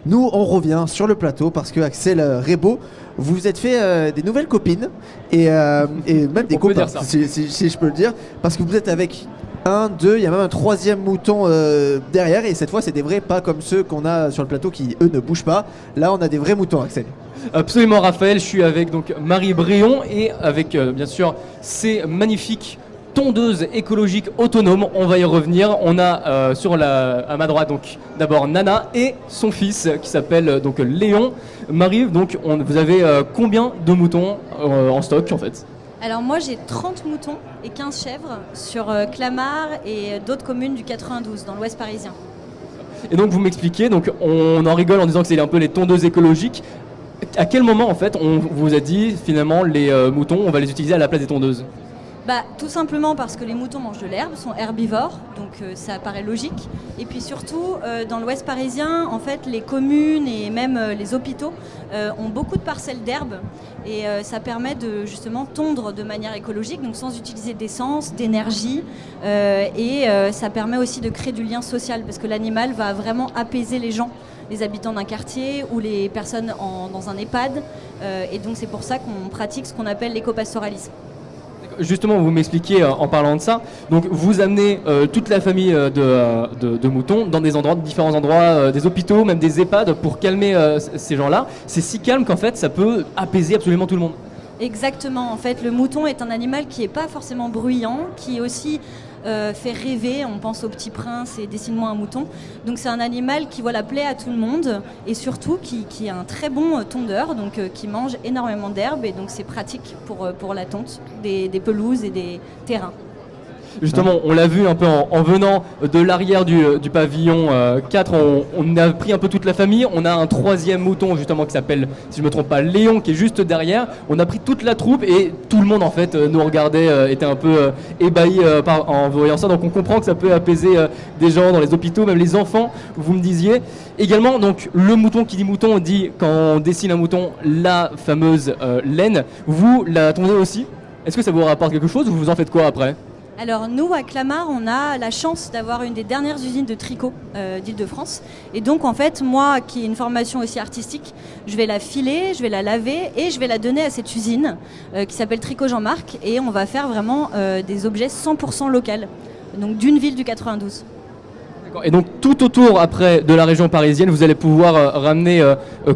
Nous, on revient sur le plateau parce que Axel Rebaud, vous vous êtes fait des nouvelles copines et même des copains, si je peux le dire, parce que vous êtes avec un, deux, il y a même un troisième mouton derrière, et cette fois c'est des vrais, pas comme ceux qu'on a sur le plateau qui eux ne bougent pas. Là on a des vrais moutons, Axel. Absolument, Raphaël, je suis avec donc Marie Brion et avec bien sûr ces magnifiques tondeuses écologiques autonomes. On va y revenir. On a à ma droite donc d'abord Nana et son fils qui s'appelle donc Léon. Marie, donc vous avez combien de moutons en stock en fait? Alors moi j'ai 30 moutons et 15 chèvres sur Clamart et d'autres communes du 92 dans l'ouest parisien. Et donc vous m'expliquez, donc on en rigole en disant que c'est un peu les tondeuses écologiques. À quel moment en fait on vous a dit finalement les moutons on va les utiliser à la place des tondeuses? Tout simplement parce que les moutons mangent de l'herbe, sont herbivores, donc ça paraît logique. Et puis surtout, dans l'ouest parisien, en fait, les communes et même les hôpitaux ont beaucoup de parcelles d'herbe. Et ça permet de justement tondre de manière écologique, donc sans utiliser d'essence, d'énergie. Ça permet aussi de créer du lien social, parce que l'animal va vraiment apaiser les gens, les habitants d'un quartier ou les personnes dans un EHPAD. Et donc c'est pour ça qu'on pratique ce qu'on appelle l'écopastoralisme. Justement, vous m'expliquiez en parlant de ça, donc vous amenez toute la famille de moutons dans des endroits, différents endroits, des hôpitaux, même des EHPAD pour calmer ces gens-là. C'est si calme qu'en fait ça peut apaiser absolument tout le monde. Exactement, en fait le mouton est un animal qui n'est pas forcément bruyant, qui aussi fait rêver, on pense au Petit Prince et Dessine-moi un mouton. Donc c'est un animal qui plaît à tout le monde et surtout qui est un très bon tondeur, donc qui mange énormément d'herbe et donc c'est pratique pour la tonte des pelouses et des terrains. Justement, on l'a vu un peu en venant de l'arrière du pavillon 4, on a pris un peu toute la famille. On a un troisième mouton justement qui s'appelle, si je ne me trompe pas, Léon, qui est juste derrière. On a pris toute la troupe et tout le monde en fait nous regardait, était un peu ébahi en voyant ça. Donc on comprend que ça peut apaiser des gens dans les hôpitaux, même les enfants, vous me disiez. Également, donc le mouton qui dit mouton, on dit quand on dessine un mouton, la fameuse laine. Vous la tondez aussi? Est-ce que ça vous rapporte quelque chose ou vous en faites quoi après? Alors nous, à Clamart, on a la chance d'avoir une des dernières usines de tricot d'Île-de-France. Et donc en fait, moi qui ai une formation aussi artistique, je vais la filer, je vais la laver et je vais la donner à cette usine qui s'appelle Tricot Jean-Marc. Et on va faire vraiment des objets 100% locaux, donc d'une ville du 92. Et donc tout autour après de la région parisienne, vous allez pouvoir ramener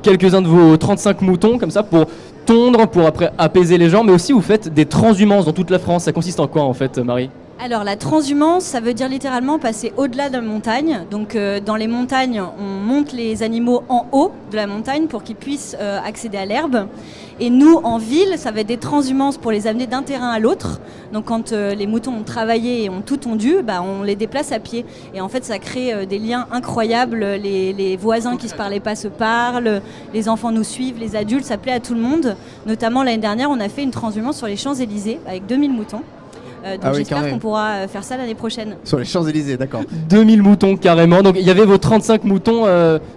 quelques-uns de vos 35 moutons comme ça pour tondre, pour après apaiser les gens, mais aussi vous faites des transhumances dans toute la France. Ça consiste en quoi en fait, Marie? Alors la transhumance, ça veut dire littéralement passer au-delà de la montagne. Donc dans les montagnes, on monte les animaux en haut de la montagne pour qu'ils puissent accéder à l'herbe. Et nous, en ville, ça va être des transhumances pour les amener d'un terrain à l'autre. Donc quand les moutons ont travaillé et ont tout tondu, on les déplace à pied. Et en fait, ça crée des liens incroyables. Les voisins qui se parlaient pas se parlent, les enfants nous suivent, les adultes, ça plaît à tout le monde. Notamment l'année dernière, on a fait une transhumance sur les Champs-Élysées avec 2000 moutons. Donc j'espère qu'on pourra faire ça l'année prochaine. Sur les Champs-Élysées, d'accord. 2000 moutons carrément. Donc il y avait vos 35 moutons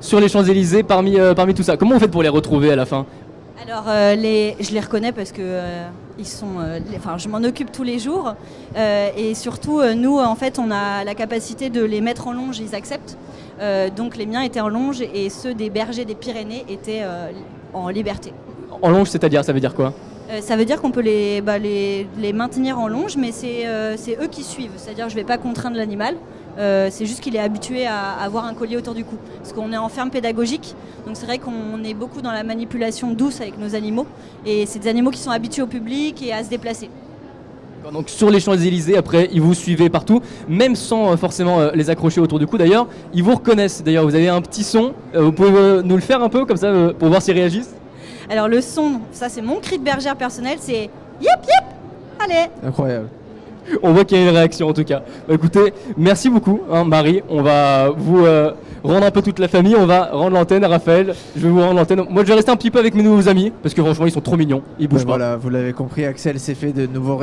sur les Champs-Élysées parmi tout ça. Comment on fait pour les retrouver à la fin? Alors je les reconnais parce que je m'en occupe tous les jours et surtout nous en fait on a la capacité de les mettre en longe, ils acceptent. Donc les miens étaient en longe et ceux des bergers des Pyrénées étaient en liberté. En longe, c'est-à-dire, ça veut dire quoi? Ça veut dire qu'on peut les maintenir en longe, mais c'est eux qui suivent. C'est-à-dire je ne vais pas contraindre l'animal, c'est juste qu'il est habitué à avoir un collier autour du cou. Parce qu'on est en ferme pédagogique, donc c'est vrai qu'on est beaucoup dans la manipulation douce avec nos animaux. Et c'est des animaux qui sont habitués au public et à se déplacer. Donc sur les Champs-Élysées, après, ils vous suivent partout, même sans forcément les accrocher autour du cou. D'ailleurs, ils vous reconnaissent. D'ailleurs, vous avez un petit son, vous pouvez nous le faire un peu comme ça pour voir s'ils réagissent? Alors le son, ça c'est mon cri de bergère personnel, c'est yip yip, allez. Incroyable. On voit qu'il y a une réaction en tout cas. Écoutez, merci beaucoup Marie, on va vous rendre un peu toute la famille, on va rendre l'antenne à Raphaël, je vais vous rendre l'antenne. Moi je vais rester un petit peu avec mes nouveaux amis, parce que franchement ils sont trop mignons, ils bougent pas. Voilà, vous l'avez compris, Axel s'est fait de nouveaux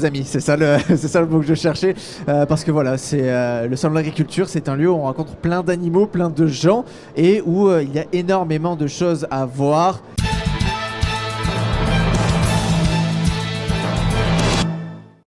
amis, c'est ça le mot que je cherchais, parce que voilà, c'est le salon de l'agriculture, c'est un lieu où on rencontre plein d'animaux, plein de gens, et où il y a énormément de choses à voir.